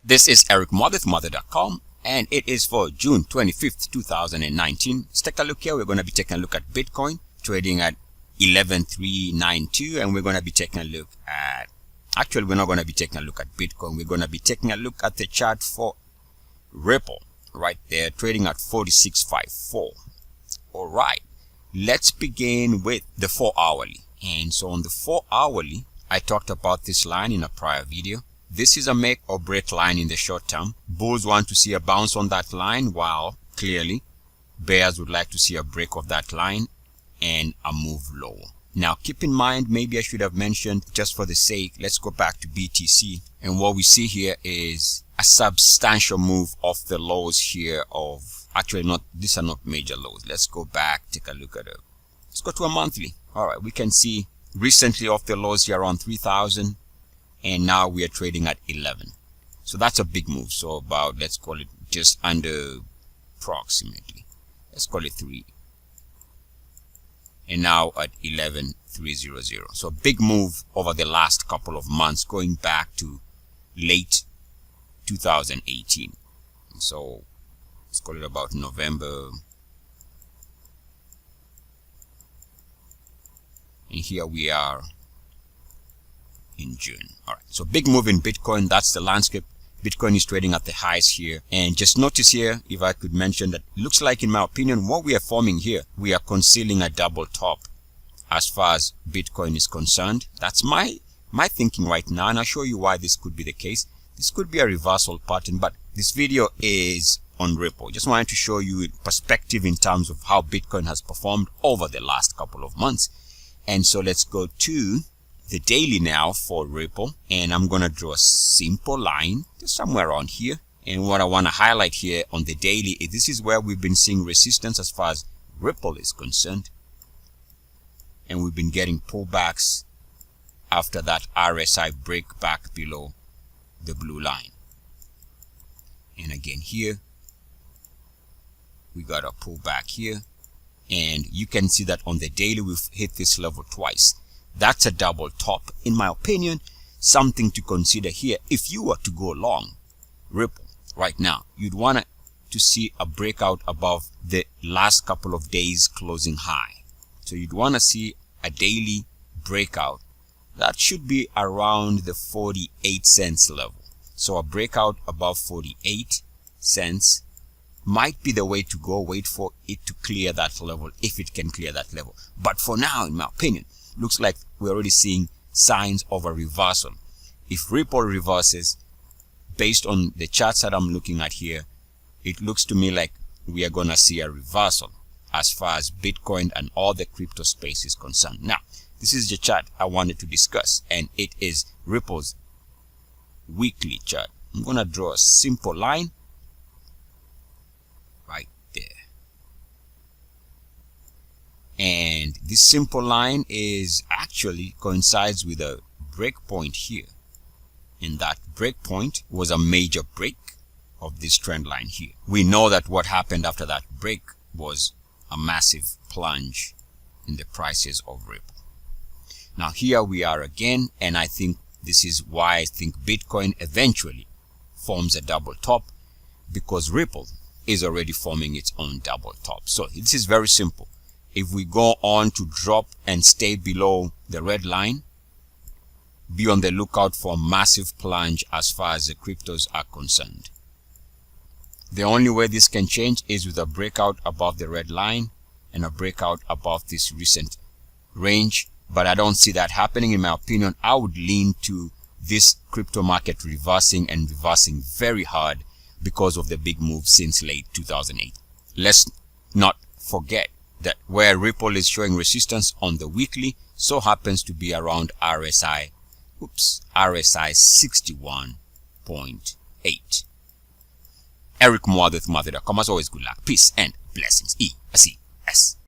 This is Eric Muathe from Muathe.com, and it is for June 25th, 2019. Let's take a look here. We're going to be taking a look at Bitcoin trading at 11,392, and we're going to be taking a look at, actually we're not going to be taking a look at Bitcoin. We're going to be taking a look at the chart for Ripple right there, trading at 46.54. All right, let's begin with the 4 hourly. And so on the 4 hourly, I talked about this line in a prior video. This is a make or break line in the short term. Bulls want to see a bounce on that line, while clearly bears would like to see a break of that line and a move lower. Now keep in mind, maybe I should have mentioned, just for the sake, let's go back to BTC, and what we see here is a substantial move off the lows here of, actually not, these are not major lows. Let's go back, take a look at it. Let's go to a monthly. All right, we can see recently off the lows here around 3,000, and now we are trading at 11. So that's a big move. So about, let's call it just under, approximately, let's call it 3, and now at 11,300. So big move over the last couple of months, going back to late 2018. So let's call it about November, and here we are in June. All right, so big move in Bitcoin. That's the landscape. Bitcoin is trading at the highs here, and just notice here, if I could mention, that it looks like, in my opinion, what we are forming here, we are concealing a double top as far as Bitcoin is concerned. That's my thinking right now, and I'll show you why this could be the case. This could be a reversal pattern, but this video is on Ripple. Just wanted to show you perspective in terms of how Bitcoin has performed over the last couple of months. And so let's go to the daily now for Ripple, and I'm going to draw a simple line just somewhere around here. And what I want to highlight here on the daily is this is where we've been seeing resistance as far as Ripple is concerned, and we've been getting pullbacks after that RSI break back below the blue line. And again here we got a pullback here, and you can see that on the daily we've hit this level twice. That's a double top, in my opinion. Something to consider here. If you were to go long Ripple right now, you'd want to see a breakout above the last couple of days closing high. So you'd want to see a daily breakout that should be around the 48 cents level. So a breakout above 48 cents might be the way to go. Wait for it to clear that level, if it can clear that level. But for now, in my opinion, looks like we're already seeing signs of a reversal. If Ripple reverses, based on the charts that I'm looking at here, it looks to me like we are going to see a reversal as far as Bitcoin and all the crypto space is concerned. Now, this is the chart I wanted to discuss, and it is Ripple's weekly chart. I'm going to draw a simple line right there. And this simple line is actually coincides with a breakpoint here, and that breakpoint was a major break of this trend line here. We know that what happened after that break was a massive plunge in the prices of Ripple. Now here we are again, and I think this is why I think Bitcoin eventually forms a double top, because Ripple is already forming its own double top. So this is very simple. If we go on to drop and stay below the red line, be on the lookout for a massive plunge as far as the cryptos are concerned. The only way this can change is with a breakout above the red line and a breakout above this recent range, but I don't see that happening. In my opinion, I would lean to this crypto market reversing, and reversing very hard, because of the big move since late 2008. Let's not forget that where Ripple is showing resistance on the weekly, so happens to be around RSI 61.8. Eric Muathe, Muathe.com. As always, good luck, peace, and blessings. E-S-E-S.